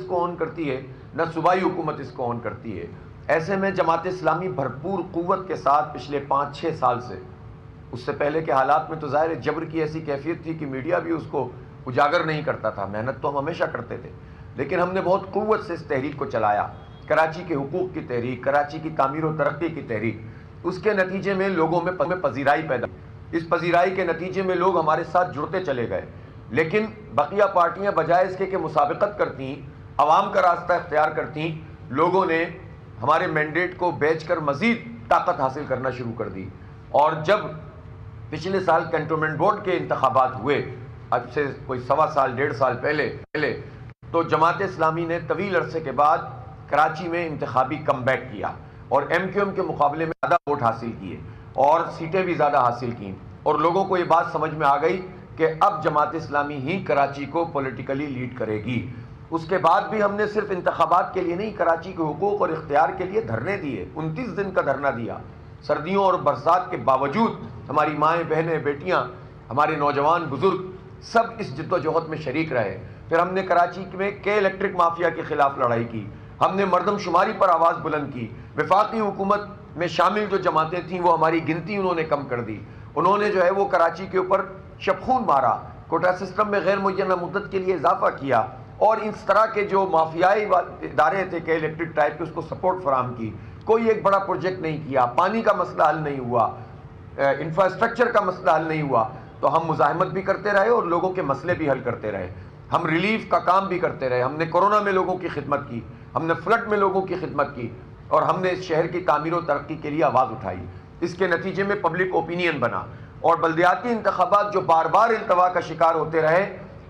اس کو آن کرتی ہے نہ صوبائی حکومت اس کو آن کرتی ہے۔ ایسے میں جماعت اسلامی بھرپور قوت کے ساتھ پچھلے 5-6 سال سے، اس سے پہلے کے حالات میں تو ظاہر ہے جبر کی ایسی کیفیت تھی کہ میڈیا بھی اس کو اجاگر نہیں کرتا تھا، محنت تو ہم ہمیشہ کرتے تھے، لیکن ہم نے بہت قوت سے اس تحریک کو چلایا، کراچی کے حقوق کی تحریک، کراچی کی تعمیر و ترقی کی تحریک۔ اس کے نتیجے میں لوگوں میں پذیرائی پیدا، اس پذیرائی کے نتیجے میں لوگ ہمارے ساتھ جڑتے چلے گئے، لیکن بقیہ پارٹیاں بجائے اس کے کہ مسابقت کرتیں، عوام کا راستہ اختیار کرتیں، لوگوں نے ہمارے مینڈیٹ کو بیچ کر مزید طاقت حاصل کرنا شروع کر دی۔ اور جب پچھلے سال کنٹونمنٹ بورڈ کے انتخابات ہوئے، اب سے کوئی 1.25 سال پہلے، تو جماعت اسلامی نے طویل عرصے کے بعد کراچی میں انتخابی کم بیک کیا اور ایم کیو ایم کے مقابلے میں زیادہ ووٹ حاصل کیے اور سیٹیں بھی زیادہ حاصل کیں، اور لوگوں کو یہ بات سمجھ میں آ گئی کہ اب جماعت اسلامی ہی کراچی کو پولیٹیکلی لیڈ کرے گی۔ اس کے بعد بھی ہم نے صرف انتخابات کے لیے نہیں، کراچی کے حقوق اور اختیار کے لیے دھرنے دیے، 29 دن کا دھرنا دیا، سردیوں اور برسات کے باوجود ہماری مائیں، بہنیں، بیٹیاں، ہمارے نوجوان، بزرگ سب اس جد و جہد میں شریک رہے۔ پھر ہم نے کراچی میں کے الیکٹرک مافیا کے خلاف لڑائی کی، ہم نے مردم شماری پر آواز بلند کی، وفاقی حکومت میں شامل جو جماعتیں تھیں وہ ہماری گنتی انہوں نے کم کر دی، انہوں نے جو ہے وہ کراچی کے اوپر شبخون مارا، کوٹا سسٹم میں غیر معینہ مدت کے لیے اضافہ کیا، اور اس طرح کے جو مافیائی ادارے تھے کہ الیکٹرک ٹائپ کے، اس کو سپورٹ فراہم کی۔ کوئی ایک بڑا پروجیکٹ نہیں کیا، پانی کا مسئلہ حل نہیں ہوا، انفراسٹرکچر کا مسئلہ حل نہیں ہوا، تو ہم مزاحمت بھی کرتے رہے اور لوگوں کے مسئلے بھی حل کرتے رہے، ہم ریلیف کا کام بھی کرتے رہے، ہم نے کورونا میں لوگوں کی خدمت کی، ہم نے فلڈ میں لوگوں کی خدمت کی، اور ہم نے اس شہر کی تعمیر و ترقی کے لیے آواز اٹھائی۔ اس کے نتیجے میں پبلک اوپینین بنا، اور بلدیاتی انتخابات جو بار بار التوا کا شکار ہوتے رہے،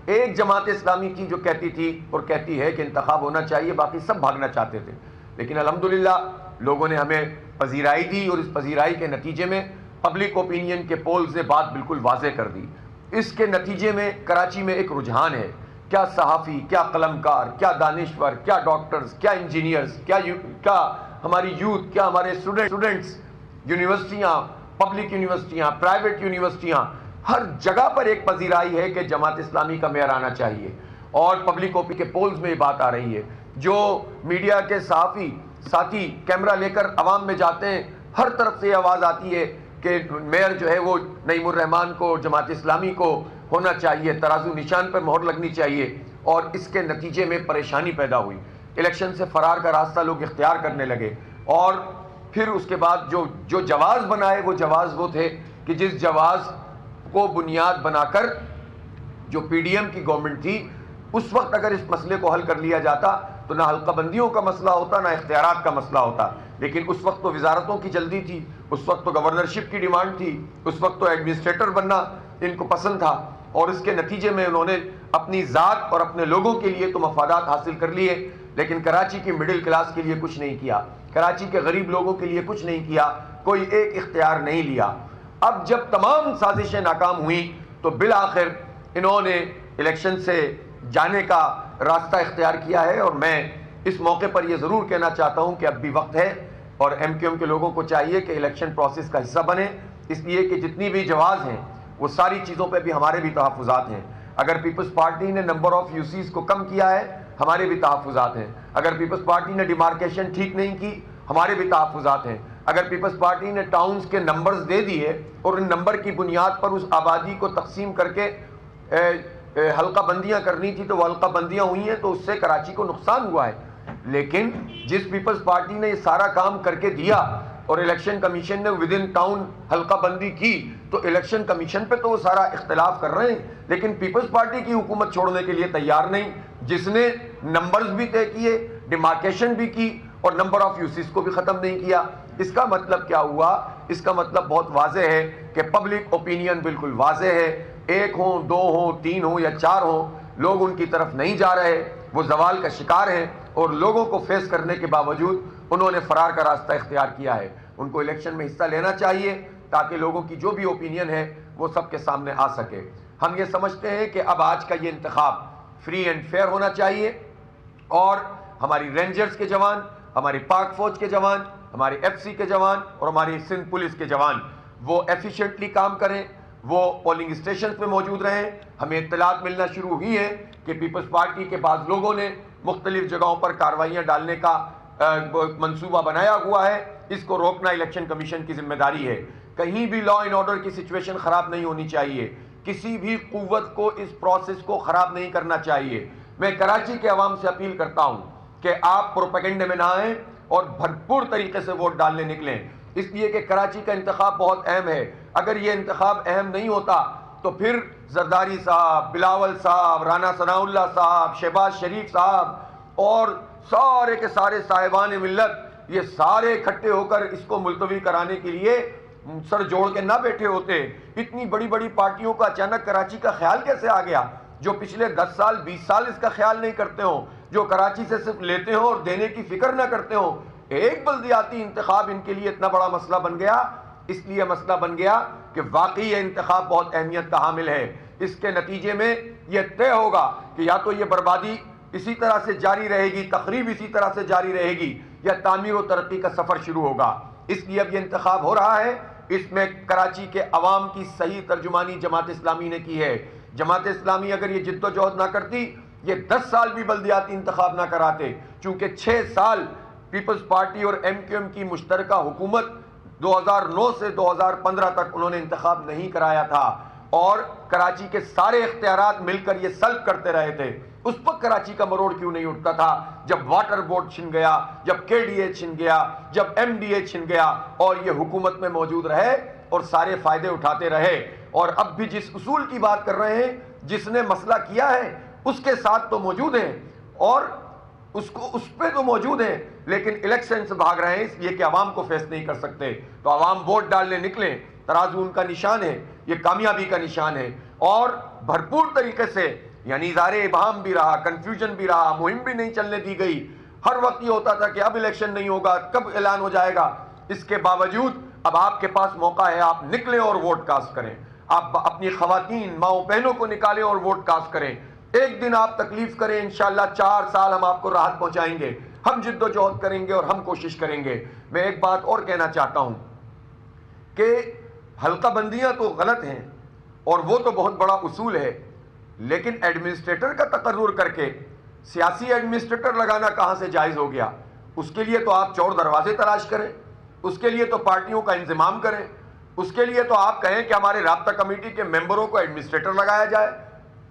ایک جماعت اسلامی کی جو کہتی تھی اور کہتی ہے کہ انتخاب ہونا چاہیے، باقی سب بھاگنا چاہتے تھے، لیکن الحمدللہ لوگوں نے ہمیں پذیرائی دی، اور اس پذیرائی کے نتیجے میں پبلک اوپینین کے پولز نے بات بالکل واضح کر دی۔ اس کے نتیجے میں کراچی میں ایک رجحان ہے، کیا صحافی، کیا قلمکار، کیا دانشور، کیا ڈاکٹرز، کیا انجینئرز، کیا ہماری یوتھ، کیا ہمارے اسٹوڈنٹس، یونیورسٹیاں، پبلک یونیورسٹیاں، پرائیویٹ یونیورسٹیاں، ہر جگہ پر ایک پذیرائی ہے کہ جماعت اسلامی کا معیار آنا چاہیے، اور پبلک اوپی کے پولز میں یہ بات آ رہی ہے۔ جو میڈیا کے صحافی ساتھی کیمرہ لے کر عوام میں جاتے ہیں، ہر طرف سے یہ آواز آتی ہے کہ میئر جو ہے وہ نعیم الرحمان کو، جماعت اسلامی کو ہونا چاہیے، ترازو نشان پر مہر لگنی چاہیے، اور اس کے نتیجے میں پریشانی پیدا ہوئی، الیکشن سے فرار کا راستہ لوگ اختیار کرنے لگے، اور پھر اس کے بعد جو جواز بنائے وہ جواز وہ تھے کہ جس جواز کو بنیاد بنا کر جو پی ڈی ایم کی گورنمنٹ تھی، اس وقت اگر اس مسئلے کو حل کر لیا جاتا تو نہ حلقہ بندیوں کا مسئلہ ہوتا، نہ اختیارات کا مسئلہ ہوتا، لیکن اس وقت تو وزارتوں کی جلدی تھی، اس وقت تو گورنرشپ کی ڈیمانڈ تھی، اس وقت تو ایڈمنسٹریٹر بننا ان کو پسند تھا، اور اس کے نتیجے میں انہوں نے اپنی ذات اور اپنے لوگوں کے لیے تو مفادات حاصل کر لیے، لیکن کراچی کی مڈل کلاس کے لیے کچھ نہیں کیا، کراچی کے غریب لوگوں کے لیے کچھ نہیں کیا، کوئی ایک اختیار نہیں لیا۔ اب جب تمام سازشیں ناکام ہوئیں تو بالآخر انہوں نے الیکشن سے جانے کا راستہ اختیار کیا ہے، اور میں اس موقع پر یہ ضرور کہنا چاہتا ہوں کہ اب بھی وقت ہے، اور ایم کیو ایم کے لوگوں کو چاہیے کہ الیکشن پروسیس کا حصہ بنے، اس لیے کہ جتنی بھی جواز ہیں وہ ساری چیزوں پہ بھی ہمارے بھی تحفظات ہیں۔ اگر پیپلز پارٹی نے نمبر آف یو سیز کو کم کیا ہے، ہمارے بھی تحفظات ہیں۔ اگر پیپلز پارٹی نے ڈیمارکیشن ٹھیک نہیں کی، ہمارے بھی تحفظات ہیں۔ اگر پیپلز پارٹی نے ٹاؤنز کے نمبرز دے دیے اور ان نمبر کی بنیاد پر اس آبادی کو تقسیم کر کے حلقہ بندیاں کرنی تھی تو وہ حلقہ بندیاں ہوئی ہیں، تو اس سے کراچی کو نقصان ہوا ہے، لیکن جس پیپلز پارٹی نے یہ سارا کام کر کے دیا اور الیکشن کمیشن نے ود ان ٹاؤن حلقہ بندی کی، تو الیکشن کمیشن پہ تو وہ سارا اختلاف کر رہے ہیں، لیکن پیپلز پارٹی کی حکومت چھوڑنے کے لیے تیار نہیں، جس نے نمبرز بھی طے کیے، ڈیمارکیشن بھی کی، اور نمبر آف یوسز کو بھی ختم نہیں کیا۔ اس کا مطلب کیا ہوا؟ اس کا مطلب بہت واضح ہے کہ پبلک اوپینین بالکل واضح ہے، ایک ہوں، دو ہوں، تین ہوں یا چار ہوں، لوگ ان کی طرف نہیں جا رہے، وہ زوال کا شکار ہیں، اور لوگوں کو فیس کرنے کے باوجود انہوں نے فرار کا راستہ اختیار کیا ہے۔ ان کو الیکشن میں حصہ لینا چاہیے تاکہ لوگوں کی جو بھی اوپینین ہے وہ سب کے سامنے آ سکے۔ ہم یہ سمجھتے ہیں کہ اب آج کا یہ انتخاب فری اینڈ فیئر ہونا چاہیے، اور ہماری رینجرز کے جوان، ہماری پاک فوج کے جوان، ہماری ایف سی کے جوان اور ہماری سندھ پولیس کے جوان وہ ایفیشینٹلی کام کریں، وہ پولنگ اسٹیشنز پہ موجود رہیں. ہمیں اطلاعات ملنا شروع ہوئی ہیں کہ پیپلز پارٹی کے بعض لوگوں نے مختلف جگہوں پر کارروائیاں ڈالنے کا منصوبہ بنایا ہوا ہے. اس کو روکنا الیکشن کمیشن کی ذمہ داری ہے. کہیں بھی لا اینڈ آرڈر کی سچویشن خراب نہیں ہونی چاہیے. کسی بھی قوت کو اس پروسیس کو خراب نہیں کرنا چاہیے. میں کراچی کے عوام سے اپیل کرتا ہوں کہ آپ پروپیگنڈے میں نہ آئیں اور بھرپور طریقے سے ووٹ ڈالنے نکلیں، اس لیے کہ کراچی کا انتخاب بہت اہم ہے. اگر یہ انتخاب اہم نہیں ہوتا تو پھر زرداری صاحب، بلاول صاحب، رانا ثناء اللہ صاحب، شہباز شریف صاحب اور سارے کے سارے صاحبان ملت یہ سارے اکٹھے ہو کر اس کو ملتوی کرانے کے لیے سر جوڑ کے نہ بیٹھے ہوتے. اتنی بڑی بڑی پارٹیوں کا اچانک کراچی کا خیال کیسے آ گیا جو پچھلے 10 سال 20 سال اس کا خیال نہیں کرتے ہوں، جو کراچی سے صرف لیتے ہوں اور دینے کی فکر نہ کرتے ہوں. ایک بلدیاتی انتخاب ان کے لیے اتنا بڑا مسئلہ بن گیا. اس لیے مسئلہ بن گیا کہ واقعی یہ انتخاب بہت اہمیت کا حامل ہے. اس کے نتیجے میں یہ طے ہوگا کہ یا تو یہ بربادی اسی طرح سے جاری رہے گی، تخریب اسی طرح سے جاری رہے گی، یا تعمیر و ترقی کا سفر شروع ہوگا. اس لیے اب یہ انتخاب ہو رہا ہے. اس میں کراچی کے عوام کی صحیح ترجمانی جماعت اسلامی نے کی ہے. جماعت اسلامی اگر یہ جد و جہد نہ کرتی یہ 10 سال بھی بلدیاتی انتخاب نہ کراتے، چونکہ 6 سال پیپلز پارٹی اور ایم کیو ایم کی مشترکہ حکومت 2009 سے 2015 تک انہوں نے انتخاب نہیں کرایا تھا اور کراچی کے سارے اختیارات مل کر یہ سلب کرتے رہے تھے. اس وقت کراچی کا مروڑ کیوں نہیں اٹھتا تھا جب واٹر بورڈ چھن گیا، جب کے ڈی اے چھن گیا، جب ایم ڈی اے چھن گیا اور یہ حکومت میں موجود رہے اور سارے فائدے اٹھاتے رہے. اور اب بھی جس اصول کی بات کر رہے ہیں، جس نے مسئلہ کیا ہے اس کے ساتھ تو موجود ہیں اور اس پہ تو موجود ہیں، لیکن الیکشن سے بھاگ رہے ہیں اس لیے کہ عوام کو فیس نہیں کر سکتے. تو عوام ووٹ ڈالنے نکلیں. ترازو ان کا نشان ہے، یہ کامیابی کا نشان ہے. اور بھرپور طریقے سے یعنی اظہار ابہام بھی رہا، کنفیوژن بھی رہا، مہم بھی نہیں چلنے دی گئی. ہر وقت یہ ہوتا تھا کہ اب الیکشن نہیں ہوگا، کب اعلان ہو جائے گا. اس کے باوجود اب آپ کے پاس موقع ہے، آپ نکلیں اور ووٹ کاسٹ کریں. آپ اپنی خواتین ماؤں بہنوں کو نکالیں اور ووٹ کاسٹ کریں. ایک دن آپ تکلیف کریں، انشاءاللہ 4 سال ہم آپ کو راحت پہنچائیں گے. ہم جد و جہد کریں گے اور ہم کوشش کریں گے. میں ایک بات اور کہنا چاہتا ہوں کہ حلقہ بندیاں تو غلط ہیں اور وہ تو بہت بڑا اصول ہے، لیکن ایڈمنسٹریٹر کا تقرر کر کے سیاسی ایڈمنسٹریٹر لگانا کہاں سے جائز ہو گیا؟ اس کے لیے تو آپ چور دروازے تلاش کریں، اس کے لیے تو پارٹیوں کا انضمام کریں، اس کے لیے تو آپ کہیں کہ ہمارے رابطہ کمیٹی کے ممبروں کو ایڈمنسٹریٹر لگایا جائے.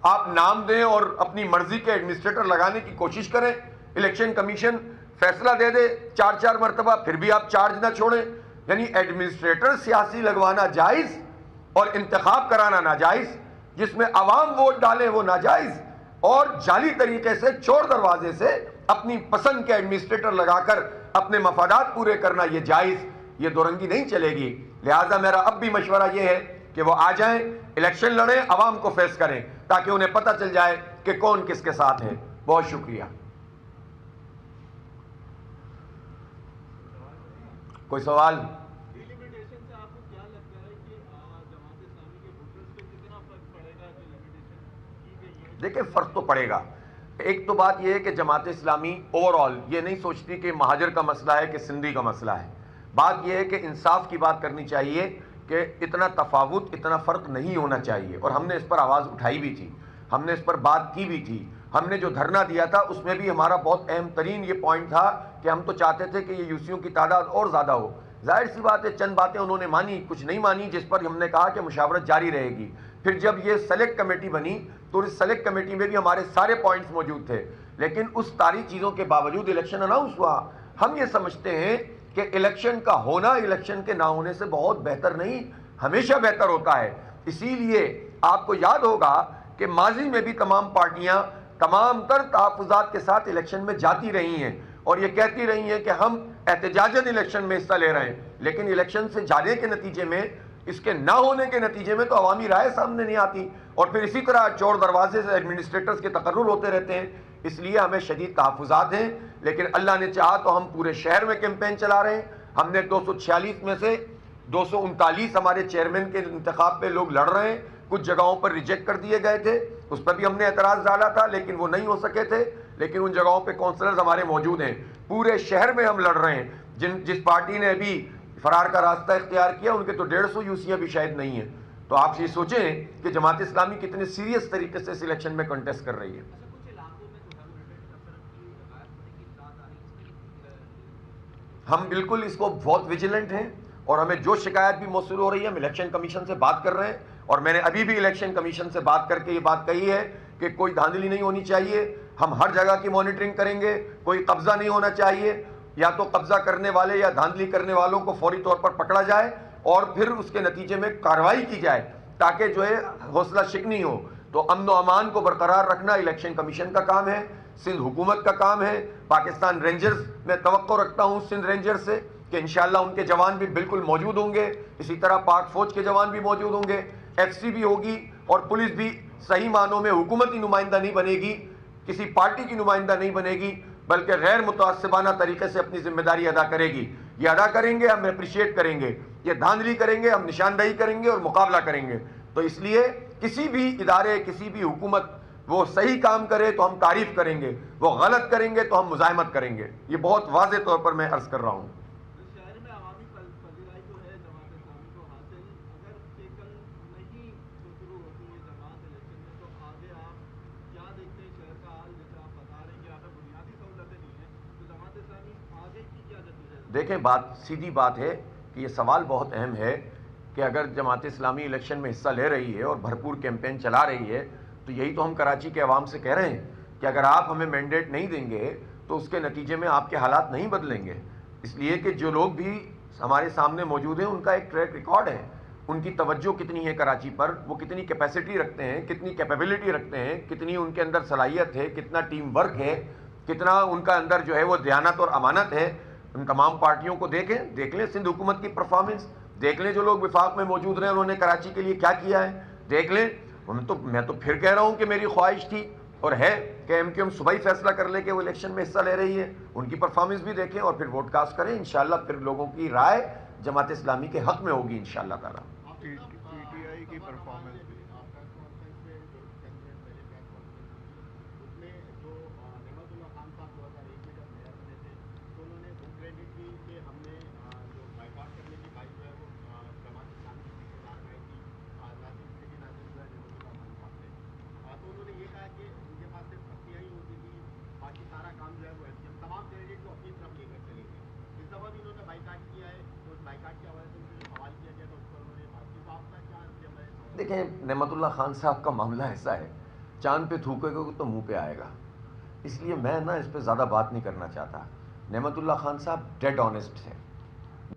آپ نام دیں اور اپنی مرضی کے ایڈمنسٹریٹر لگانے کی کوشش کریں. الیکشن کمیشن فیصلہ دے دے 4 مرتبہ، پھر بھی آپ چارج نہ چھوڑیں. یعنی ایڈمنسٹریٹر سیاسی لگوانا جائز اور انتخاب کرانا ناجائز، جس میں عوام ووٹ ڈالیں وہ ناجائز، اور جعلی طریقے سے چور دروازے سے اپنی پسند کے ایڈمنسٹریٹر لگا کر اپنے مفادات پورے کرنا یہ جائز. یہ دو رنگی نہیں چلے گی. لہٰذا میرا اب بھی مشورہ یہ ہے کہ وہ آ جائیں، الیکشن لڑیں، عوام کو فیس کریں تاکہ انہیں پتہ چل جائے کہ کون کس کے ساتھ ہے. بہت شکریہ. کوئی سوال؟ دیکھیں فرق تو پڑے گا. ایک تو بات یہ ہے کہ جماعت اسلامی اوور آل یہ نہیں سوچتی کہ مہاجر کا مسئلہ ہے کہ سندھی کا مسئلہ ہے. بات یہ ہے کہ انصاف کی بات کرنی چاہیے کہ اتنا تفاوت، اتنا فرق نہیں ہونا چاہیے. اور ہم نے اس پر آواز اٹھائی بھی تھی، ہم نے اس پر بات کی بھی تھی. ہم نے جو دھرنا دیا تھا اس میں بھی ہمارا بہت اہم ترین یہ پوائنٹ تھا کہ ہم تو چاہتے تھے کہ یہ یوسیوں کی تعداد اور زیادہ ہو. ظاہر سی بات ہے چند باتیں انہوں نے مانی، کچھ نہیں مانی، جس پر ہم نے کہا کہ مشاورت جاری رہے گی. پھر جب یہ سلیکٹ کمیٹی بنی تو اس سلیکٹ کمیٹی میں بھی ہمارے سارے پوائنٹس موجود تھے، لیکن اس ساری چیزوں کے باوجود الیکشن اناؤنس ہوا. ہم یہ سمجھتے ہیں کہ الیکشن کا ہونا الیکشن کے نہ ہونے سے بہت بہتر نہیں، ہمیشہ بہتر ہوتا ہے. اسی لیے آپ کو یاد ہوگا کہ ماضی میں بھی تمام پارٹیاں تمام تر تحفظات کے ساتھ الیکشن میں جاتی رہی ہیں اور یہ کہتی رہی ہیں کہ ہم احتجاجاً الیکشن میں حصہ لے رہے ہیں، لیکن الیکشن سے جانے کے نتیجے میں، اس کے نہ ہونے کے نتیجے میں تو عوامی رائے سامنے نہیں آتی اور پھر اسی طرح چور دروازے سے ایڈمنسٹریٹرز کے تقرر ہوتے رہتے ہیں. اس لیے ہمیں شدید تحفظات ہیں، لیکن اللہ نے چاہا تو ہم پورے شہر میں کیمپین چلا رہے ہیں. ہم نے 246 میں سے 239 ہمارے چیئرمین کے انتخاب پہ لوگ لڑ رہے ہیں. کچھ جگہوں پر ریجیکٹ کر دیے گئے تھے، اس پر بھی ہم نے اعتراض ڈالا تھا لیکن وہ نہیں ہو سکے تھے، لیکن ان جگہوں پہ کونسلرز ہمارے موجود ہیں. پورے شہر میں ہم لڑ رہے ہیں. جس پارٹی نے ابھی فرار کا راستہ اختیار کیا ان کے تو 150 یوسیاں بھی شاید نہیں ہیں. تو آپ یہ سوچیں کہ جماعت اسلامی کتنے سیریس طریقے سے اس الیکشن میں کنٹیسٹ کر رہی ہے. ہم بالکل اس کو بہت ویجیلنٹ ہیں اور ہمیں جو شکایت بھی موصول ہو رہی ہے ہم الیکشن کمیشن سے بات کر رہے ہیں, اور میں نے ابھی بھی الیکشن کمیشن سے بات کر کے یہ بات کہی ہے کہ کوئی دھاندلی نہیں ہونی چاہیے, ہم ہر جگہ کی مانیٹرنگ کریں گے, کوئی قبضہ نہیں ہونا چاہیے, یا تو قبضہ کرنے والے یا دھاندلی کرنے والوں کو فوری طور پر پکڑا جائے اور پھر اس کے نتیجے میں کارروائی کی جائے تاکہ جو ہے حوصلہ شکنی ہو. تو امن و امان کو برقرار رکھنا الیکشن کمیشن کا کام ہے, سندھ حکومت کا کام ہے. پاکستان رینجرز میں توقع رکھتا ہوں سندھ رینجرز سے کہ انشاءاللہ ان کے جوان بھی بالکل موجود ہوں گے, اسی طرح پاک فوج کے جوان بھی موجود ہوں گے, ایف سی بھی ہوگی, اور پولیس بھی صحیح معنوں میں حکومتی نمائندہ نہیں بنے گی, کسی پارٹی کی نمائندہ نہیں بنے گی, بلکہ غیر متعصبانہ طریقے سے اپنی ذمہ داری ادا کرے گی. یہ ادا کریں گے, ہم اپریشیٹ کریں گے. یہ دھاندلی کریں گے, ہم نشاندہی کریں گے اور مقابلہ کریں گے. تو اس لیے کسی بھی ادارے, کسی بھی حکومت وہ صحیح کام کرے تو ہم تعریف کریں گے, وہ غلط کریں گے تو ہم مزاحمت کریں گے. یہ بہت واضح طور پر میں عرض کر رہا ہوں. شہر میں عوامی پذیرائی جو ہے جماعت اسلامی کو حاصل, اگر سیکل نہیں شروع ہوتی ہے جماعت الیکشن میں, تو آگے آپ کیا دیکھتے ہیں شہر کا حال؟ جیسے آپ بتا رہے ہیں کہ اگر بنیادی سہولتیں نہیں ہیں تو جماعت اسلامی آگے کی کیا جدید؟ دیکھیں, بات سیدھی بات ہے کہ یہ سوال بہت اہم ہے کہ اگر جماعت اسلامی الیکشن میں حصہ لے رہی ہے اور بھرپور کیمپین چلا رہی ہے تو یہی تو ہم کراچی کے عوام سے کہہ رہے ہیں کہ اگر آپ ہمیں مینڈیٹ نہیں دیں گے تو اس کے نتیجے میں آپ کے حالات نہیں بدلیں گے. اس لیے کہ جو لوگ بھی ہمارے سامنے موجود ہیں ان کا ایک ٹریک ریکارڈ ہے, ان کی توجہ کتنی ہے کراچی پر, وہ کتنی کیپیسٹی رکھتے ہیں, کتنی کیپیبلٹی رکھتے ہیں, کتنی ان کے اندر صلاحیت ہے, کتنا ٹیم ورک ہے, کتنا ان کا اندر جو ہے وہ دیانت اور امانت ہے. ان تمام پارٹیوں کو دیکھیں, دیکھ لیں سندھ حکومت کی پرفارمنس, دیکھ لیں جو لوگ وفاق میں موجود رہے انہوں نے کراچی کے لیے کیا کیا ہے, دیکھ لیں. میں تو پھر کہہ رہا ہوں کہ میری خواہش تھی اور ہے کہ ایم کیو ایم صبح ہی فیصلہ کر لے کہ وہ الیکشن میں حصہ لے رہی ہے, ان کی پرفارمنس بھی دیکھیں اور پھر ووٹ کاسٹ کریں. انشاءاللہ پھر لوگوں کی رائے جماعت اسلامی کے حق میں ہوگی انشاءاللہ تعالیٰ. پی ٹی آئی کی پرفارمنس بھی دیکھیں, نعمت اللہ خان صاحب کا معاملہ ایسا ہے, چاند پہ تھوکے گا تو منہ پہ آئے گا, اس لیے میں اس پہ زیادہ بات نہیں کرنا چاہتا. نعمت اللہ خان صاحب ڈیڈ آنیسٹ تھے,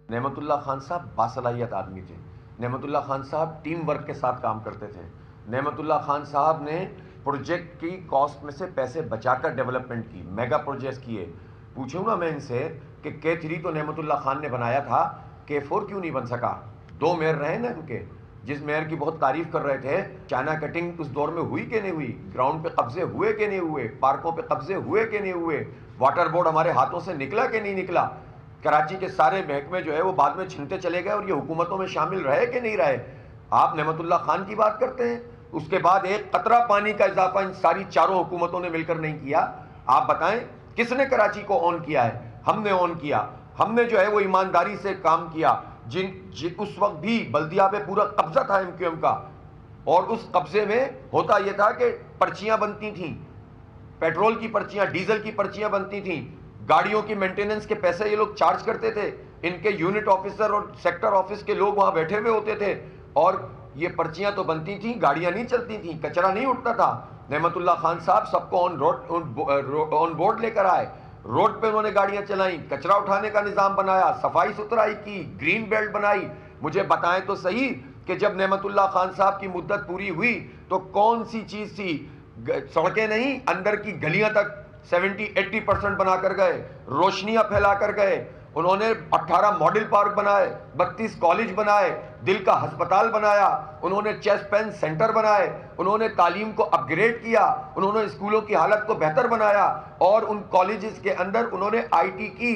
نعمت اللہ خان صاحب باصلاحیت آدمی تھے, نعمت اللہ خان صاحب ٹیم ورک کے ساتھ کام کرتے تھے. نعمت اللہ خان صاحب نے پروجیکٹ کی کاسٹ میں سے پیسے بچا کر ڈیولپمنٹ کی, میگا پروجیکٹ کیے. پوچھوں گا میں ان سے کہ K3 تو نعمت اللہ خان نے بنایا تھا, K4 کیوں نہیں بن سکا؟ 2 میئر رہے نا ان کے, جس میئر کی بہت تعریف کر رہے تھے, چائنا کٹنگ اس دور میں ہوئی کہ نہیں ہوئی, گراؤنڈ پہ قبضے ہوئے کہ نہیں ہوئے, پارکوں پہ قبضے ہوئے کہ نہیں ہوئے, واٹر بورڈ ہمارے ہاتھوں سے نکلا کہ نہیں نکلا, کراچی کے سارے محکمے جو ہے وہ بعد میں چھنتے چلے گئے اور یہ حکومتوں میں شامل رہے کہ نہیں رہے. آپ نعمت اللہ خان کی بات کرتے ہیں, اس کے بعد ایک قطرہ پانی کا اضافہ ان ساری چاروں حکومتوں نے مل کر نہیں کیا. آپ بتائیں کس نے کراچی کو آن کیا ہے؟ ہم نے آن کیا, ہم نے جو ہے وہ ایمانداری سے کام کیا. اس وقت بھی بلدیہ پہ پورا قبضہ تھا ایم کیو ایم کا, اور اس قبضے میں ہوتا یہ تھا کہ پرچیاں بنتی تھیں, پیٹرول کی پرچیاں, ڈیزل کی پرچیاں بنتی تھیں, گاڑیوں کی مینٹیننس کے پیسے یہ لوگ چارج کرتے تھے, ان کے یونٹ آفیسر اور سیکٹر آفس کے لوگ وہاں بیٹھے ہوئے ہوتے تھے, اور یہ پرچیاں تو بنتی تھیں, گاڑیاں نہیں چلتی تھیں, کچرا نہیں اٹھتا تھا. نعمت اللہ خان صاحب سب کو آن بورڈ لے کر آئے, روڈ پہ انہوں نے گاڑیاں چلائیں, کچرا اٹھانے کا نظام بنایا, صفائی ستھرائی کی, گرین بیلٹ بنائی. مجھے بتائیں تو صحیح کہ جب نعمت اللہ خان صاحب کی مدت پوری ہوئی تو کون سی چیز تھی؟ سڑکیں نہیں, اندر کی گلیاں تک 70-80% بنا کر گئے, روشنیاں پھیلا کر گئے. انہوں نے 18 ماڈل پارک بنائے, 32 کالج بنائے, دل کا ہسپتال بنایا, انہوں نے چیسٹ پین سینٹر بنائے, انہوں نے تعلیم کو اپ گریڈ کیا, انہوں نے اسکولوں کی حالت کو بہتر بنایا, اور ان کالجز کے اندر انہوں نے آئی ٹی کی,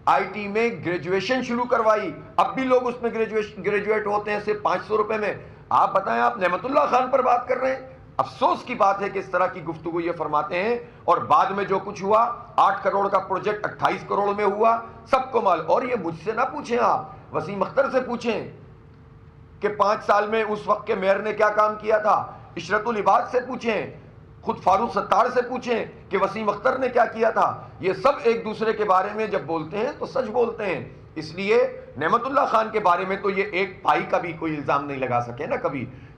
آئی ٹی میں گریجویشن شروع کروائی. اب بھی لوگ اس میں گریجویٹ ہوتے ہیں صرف 500 روپے میں. آپ بتائیں, آپ نعمت اللہ خان پر بات کر رہے ہیں. افسوس کی بات ہے کہ اس طرح کی گفتگو یہ فرماتے ہیں, اور بعد میں جو کچھ ہوا, 8 کروڑ کا پروجیکٹ 28 کروڑ میں ہوا, سب کو مال. اور یہ مجھ سے نہ پوچھیں, آپ وسیم اختر سے پوچھیں کہ 5 سال میں اس وقت کے میئر نے کیا کام کیا تھا، عشرت العباد سے پوچھیں، خود فاروق ستار سے پوچھیں کہ وسیم اختر نے کیا کیا تھا. یہ سب ایک دوسرے کے بارے میں جب بولتے ہیں تو سچ بولتے ہیں. اس لیے نعمت اللہ خان کے بارے میں تو یہ ایک بھائی کا بھی کوئی الزام نہیں لگا سکے نا.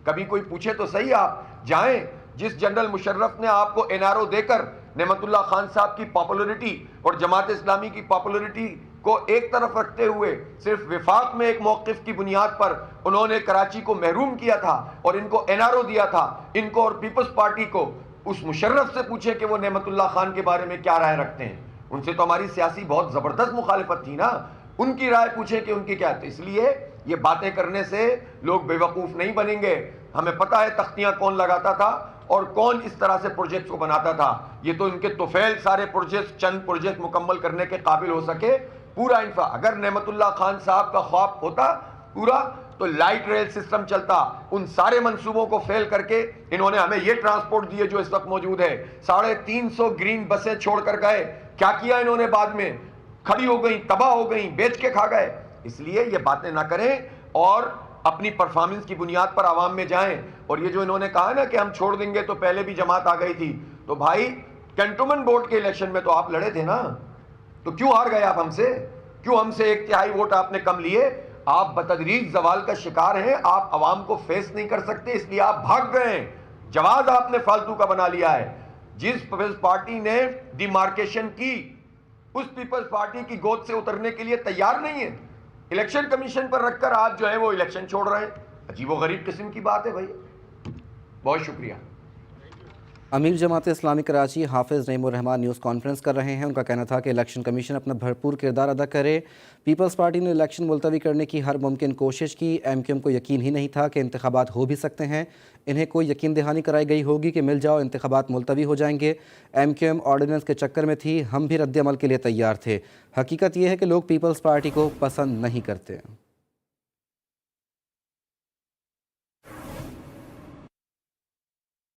کبھی کوئی پوچھے تو صحیح، آپ جائیں. جس جنرل مشرف نے آپ کو NRO دے کر نعمت اللہ خان صاحب کی پاپولرٹی اور جماعت اسلامی کی پاپولرٹی کو ایک طرف رکھتے ہوئے صرف وفاق میں ایک موقف کی بنیاد پر انہوں نے کراچی کو محروم کیا تھا اور ان کو NRO دیا تھا، ان کو اور پیپلز پارٹی کو، اس مشرف سے پوچھیں کہ وہ نعمت اللہ خان کے بارے میں کیا رائے رکھتے ہیں. ان سے تو ہماری سیاسی بہت زبردست مخالفت تھی نا. ان کی رائے پوچھیں کہ ان کی کیا تھی. اس لیے یہ باتیں کرنے سے لوگ بے وقوف نہیں بنیں گے. ہمیں پتہ ہے تختیاں کون لگاتا تھا اور کون اس طرح سے پروجیکٹس کو بناتا تھا. یہ تو ان کے طفیل سارے پروجیکٹس، چند پروجیکٹ مکمل کرنے کے قابل ہو سکے. پورا اگر نعمت اللہ خان صاحب کا خواب ہوتا پورا تو لائٹ ریل سسٹم چلتا. ان سارے منصوبوں کو فیل کر کے انہوں نے ہمیں یہ ٹرانسپورٹ دیے جو اس وقت موجود ہے. 350 گرین بسیں چھوڑ کر گئے. کیا کیا انہوں نے؟ بعد میں کھڑی ہو گئیں، تباہ ہو گئیں، بیچ کے کھا گئے. اس لیے یہ باتیں نہ کریں اور اپنی پرفارمنس کی بنیاد پر عوام میں جائیں. اور یہ جو انہوں نے کہا نا کہ ہم چھوڑ دیں گے تو پہلے بھی جماعت آ گئی تھی، تو بھائی کنٹونمنٹ بورڈ کے الیکشن میں تو آپ لڑے تھے نا، تو کیوں ہار گئے آپ ہم سے؟ کیوں ہم سے 1/3 ووٹ آپ نے کم لیے؟ آپ بتدریج زوال کا شکار ہیں. آپ عوام کو فیس نہیں کر سکتے، اس لیے آپ بھاگ گئے. جواز آپ نے فالتو کا بنا لیا ہے. جس پیپلز پارٹی نے ڈیمارکیشن کی، اس پیپلز پارٹی کی گود سے اترنے کے لیے تیار نہیں ہے. الیکشن کمیشن پر رکھ کر آپ جو ہے وہ الیکشن چھوڑ رہے ہیں. عجیب و غریب قسم کی بات ہے بھائی. بہت شکریہ. امیر جماعت اسلامی کراچی حافظ نعیم الرحمان نیوز کانفرنس کر رہے ہیں. ان کا کہنا تھا کہ الیکشن کمیشن اپنا بھرپور کردار ادا کرے. پیپلز پارٹی نے الیکشن ملتوی کرنے کی ہر ممکن کوشش کی. MQM کو یقین ہی نہیں تھا کہ انتخابات ہو بھی سکتے ہیں. انہیں کوئی یقین دہانی کرائی گئی ہوگی کہ مل جاؤ انتخابات ملتوی ہو جائیں گے. MQM آرڈیننس کے چکر میں تھی. ہم بھی رد عمل کے لیے تیار تھے. حقیقت یہ ہے کہ لوگ پیپلز پارٹی کو پسند نہیں کرتے.